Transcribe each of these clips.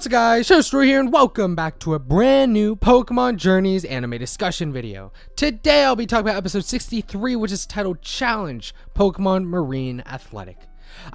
What's up guys, ShinyHunterDestroyer here and welcome back to a brand new Pokemon Journeys anime discussion video. Today I'll be talking about episode 63, which is titled Challenge Pokemon Marine Athletic.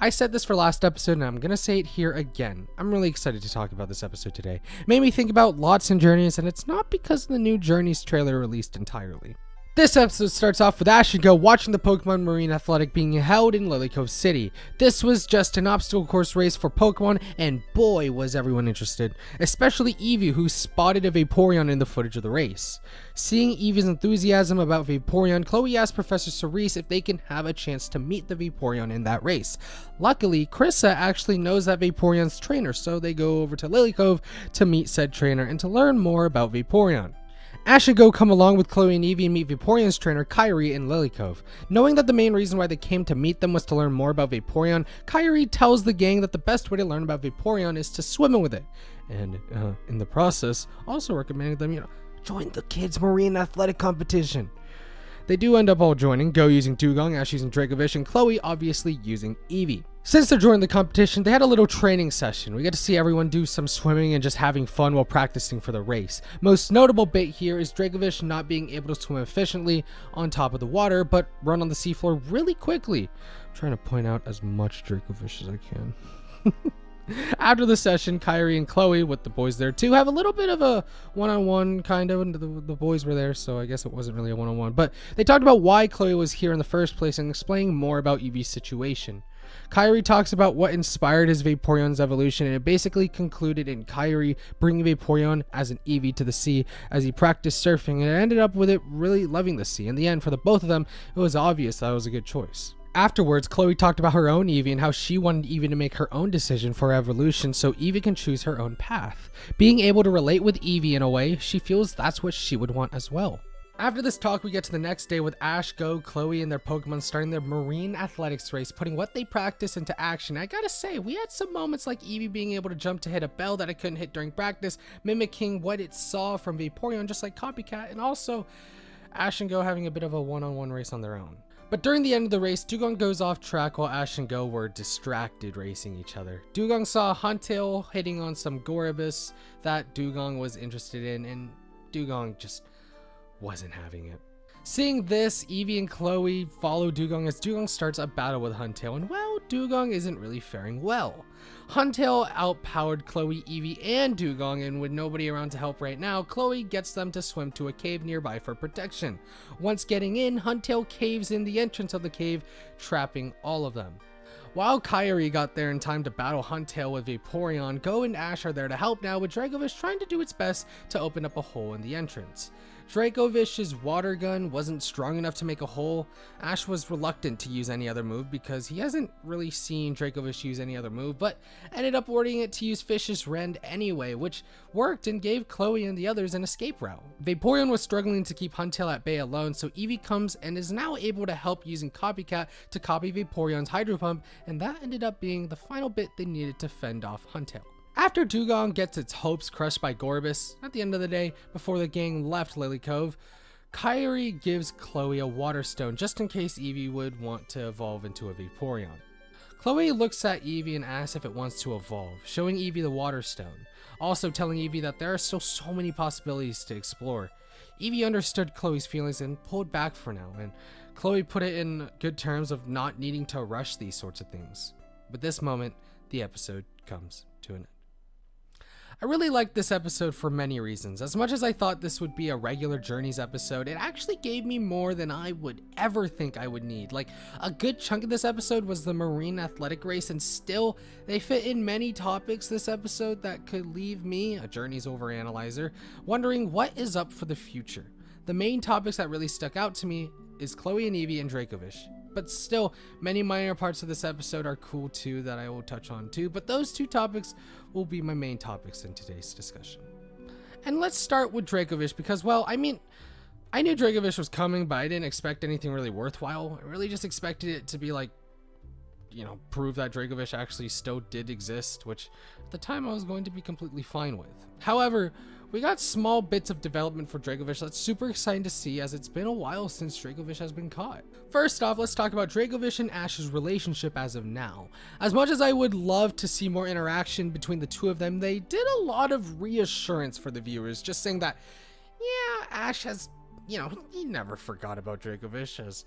I said this for last episode and I'm gonna say it here again. I'm really excited to talk about this episode today. It made me think about lots in Journeys, and it's not because the new Journeys trailer released entirely. This episode starts off with Ash and Go watching the Pokemon Marine Athletic being held in Lily Cove City. This was just an obstacle course race for Pokemon, and boy was everyone interested, especially Eevee, who spotted a Vaporeon in the footage of the race. Seeing Eevee's enthusiasm about Vaporeon, Chloe asked Professor Cerise if they can have a chance to meet the Vaporeon in that race. Luckily, Krissa actually knows that Vaporeon's trainer, so they go over to Lily Cove to meet said trainer and to learn more about Vaporeon. Ash and Go come along with Chloe and Eevee and meet Vaporeon's trainer Kyrie in Lily Cove. Knowing that the main reason why they came to meet them was to learn more about Vaporeon, Kyrie tells the gang that the best way to learn about Vaporeon is to swim with it. And in the process, also recommending them, join the kids' marine athletic competition. They do end up all joining, Go using Dugong, Ash using Dracovish, and Chloe obviously using Eevee. Since they're joining the competition, they had a little training session. We get to see everyone do some swimming and just having fun while practicing for the race. Most notable bit here is Dracovish not being able to swim efficiently on top of the water, but run on the seafloor really quickly. I'm trying to point out as much Dracovish as I can. After the session, Kyrie and Chloe, with the boys there too, have a little bit of a one-on-one kind of, and the boys were there, so I guess it wasn't really a one-on-one, but they talked about why Chloe was here in the first place and explaining more about Eevee's situation. Kyrie talks about what inspired his Vaporeon's evolution, and it basically concluded in Kyrie bringing Vaporeon as an Eevee to the sea as he practiced surfing, and it ended up with it really loving the sea. In the end, for the both of them, it was obvious that it was a good choice. Afterwards, Chloe talked about her own Eevee and how she wanted Eevee to make her own decision for her evolution so Eevee can choose her own path. Being able to relate with Eevee in a way, she feels that's what she would want as well. After this talk, we get to the next day with Ash, Go, Chloe, and their Pokemon starting their marine athletics race, putting what they practice into action. I gotta say, we had some moments like Eevee being able to jump to hit a bell that it couldn't hit during practice, mimicking what it saw from Vaporeon, just like Copycat, and also Ash and Go having a bit of a one-on-one race on their own. But during the end of the race, Dugong goes off track while Ash and Go were distracted racing each other. Dugong saw Huntail hitting on some Goribus that Dugong was interested in, and Dugong just wasn't having it. Seeing this, Eevee and Chloe follow Dugong as Dugong starts a battle with Huntail, and well, Dugong isn't really faring well. Huntail outpowered Chloe, Eevee, and Dugong, and with nobody around to help right now, Chloe gets them to swim to a cave nearby for protection. Once getting in, Huntail caves in the entrance of the cave, trapping all of them. While Kyrie got there in time to battle Huntail with Vaporeon, Go and Ash are there to help now, with Dracovish trying to do its best to open up a hole in the entrance. Dracovish's water gun wasn't strong enough to make a hole. Ash was reluctant to use any other move because he hasn't really seen Dracovish use any other move, but ended up ordering it to use Fish's Rend anyway, which worked and gave Chloe and the others an escape route. Vaporeon was struggling to keep Huntail at bay alone, so Eevee comes and is now able to help using Copycat to copy Vaporeon's Hydro Pump, and that ended up being the final bit they needed to fend off Huntail. After Dugong gets its hopes crushed by Goribus, at the end of the day, before the gang left Lily Cove, Kyrie gives Chloe a Water Stone just in case Eevee would want to evolve into a Vaporeon. Chloe looks at Eevee and asks if it wants to evolve, showing Eevee the Water Stone, also telling Eevee that there are still so many possibilities to explore. Eevee understood Chloe's feelings and pulled back for now, and Chloe put it in good terms of not needing to rush these sorts of things. But this moment, the episode comes to an end. I really liked this episode for many reasons. As much as I thought this would be a regular Journeys episode, it actually gave me more than I would ever think I would need. Like, a good chunk of this episode was the marine athletic race, and still, they fit in many topics this episode that could leave me, a Journeys overanalyzer, wondering what is up for the future. The main topics that really stuck out to me is Chloe and Eevee and Dracovish. But still, many minor parts of this episode are cool too that I will touch on too, but those two topics will be my main topics in today's discussion. And let's start with Dracovish because, well, I knew Dracovish was coming, but I didn't expect anything really worthwhile. I really just expected it to be like, prove that Dracovish actually still did exist, which at the time I was going to be completely fine with. However, We got small bits of development for Dracovish that's super exciting to see, as it's been a while since Dracovish has been caught. First off, let's talk about Dracovish and Ash's relationship as of now. As much as I would love to see more interaction between the two of them, they did a lot of reassurance for the viewers, just saying that, yeah, Ash has, you know, he never forgot about Dracovish, as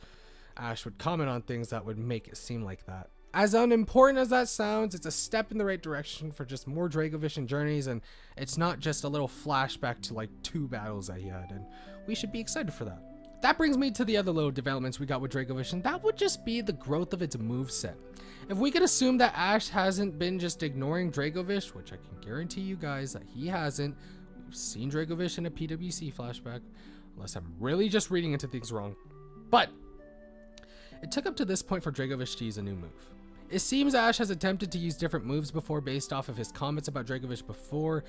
Ash would comment on things that would make it seem like that. As unimportant as that sounds, it's a step in the right direction for just more Dracovish and journeys, and it's not just a little flashback to like 2 battles that he had, and we should be excited for that. That brings me to the other little developments we got with Dracovish, and that would just be the growth of its moveset. If we could assume that Ash hasn't been just ignoring Dracovish, which I can guarantee you guys that he hasn't, we've seen Dracovish in a PWC flashback, unless I'm really just reading into things wrong, but it took up to this point for Dracovish to use a new move. It seems Ash has attempted to use different moves before based off of his comments about Dracovish before.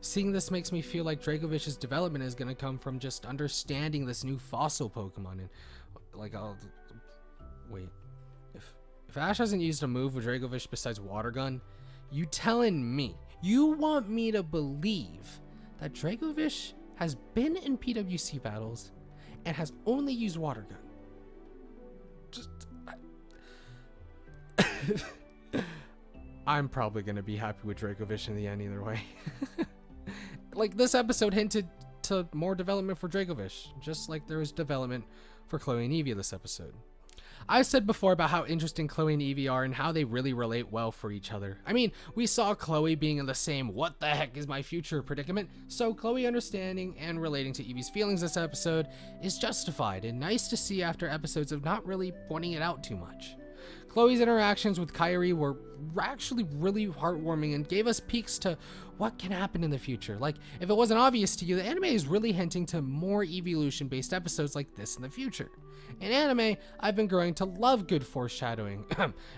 Seeing this makes me feel like Dracovish's development is going to come from just understanding this new fossil Pokemon. And like, wait, if Ash hasn't used a move with Dracovish besides Water Gun, you telling me, you want me to believe that Dracovish has been in PWC battles and has only used Water Gun? I'm probably going to be happy with Dracovish in the end either way. Like, this episode hinted to more development for Dracovish, just like there was development for Chloe and Eevee this episode. I said before about how interesting Chloe and Eevee are and how they really relate well for each other. I mean, we saw Chloe being in the same "what the heck is my future" predicament, so Chloe understanding and relating to Eevee's feelings this episode is justified and nice to see after episodes of not really pointing it out too much. Chloe's interactions with Kairi were actually really heartwarming and gave us peeks to what can happen in the future. Like, if it wasn't obvious to you, the anime is really hinting to more evolution-based episodes like this in the future. In anime, I've been growing to love good foreshadowing,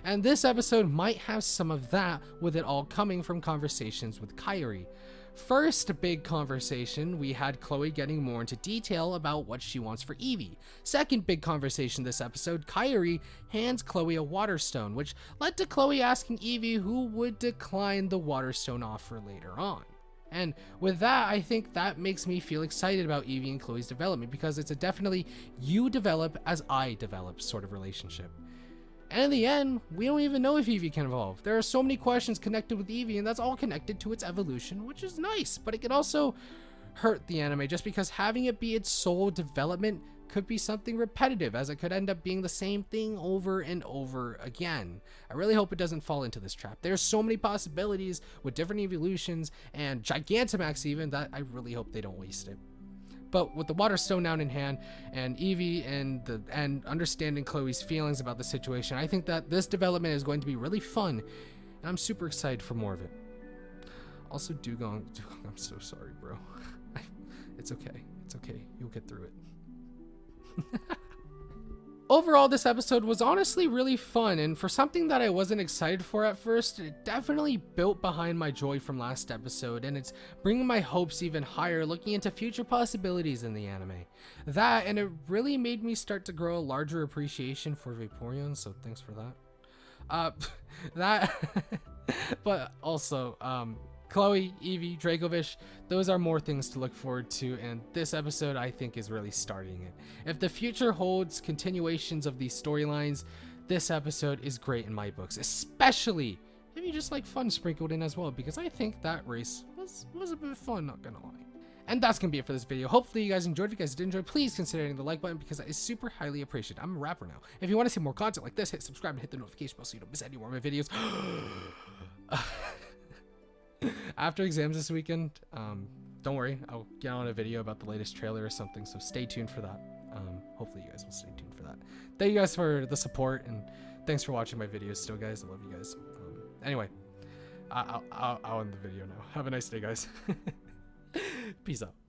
and this episode might have some of that, with it all coming from conversations with Kairi. First big conversation, we had Chloe getting more into detail about what she wants for Eevee. Second big conversation this episode, Kairi hands Chloe a water stone, which led to Chloe asking Eevee who would decline the water stone offer later on. And with that, I think that makes me feel excited about Eevee and Chloe's development, because it's a definitely you develop as I develop sort of relationship. And in the end, we don't even know if Eevee can evolve. There are so many questions connected with Eevee, and that's all connected to its evolution, which is nice, but it can also hurt the anime just because having it be its sole development could be something repetitive, as it could end up being the same thing over and over again. I really hope it doesn't fall into this trap. There's so many possibilities with different evolutions and Gigantamax even, that I really hope they don't waste it. But with the water stone now in hand, and Eevee and understanding Chloe's feelings about the situation, I think that this development is going to be really fun, and I'm super excited for more of it. Also, Dugong, I'm so sorry, bro. It's okay. It's okay. You'll get through it. Overall, this episode was honestly really fun, and for something that I wasn't excited for at first, it definitely built behind my joy from last episode, and it's bringing my hopes even higher, looking into future possibilities in the anime. That, and it really made me start to grow a larger appreciation for Vaporeon, so thanks for that. But also, Chloe, Eevee, Dracovish, those are more things to look forward to, and this episode I think is really starting it. If the future holds continuations of these storylines, this episode is great in my books, especially if you just like fun sprinkled in as well, because I think that race was a bit of fun, not gonna lie. And that's gonna be it for this video. Hopefully you guys enjoyed. If you guys did enjoy, please consider hitting the like button, because that is super highly appreciated. I'm a rapper now. If you want to see more content like this, hit subscribe and hit the notification bell so you don't miss any more of my videos. After exams this weekend, don't worry, I'll get on a video about the latest trailer or something, so stay tuned for that. Hopefully you guys will stay tuned for that. Thank you guys for the support, and thanks for watching my videos still, guys. I love you guys. Anyway, I'll end the video now. Have a nice day, guys. Peace out.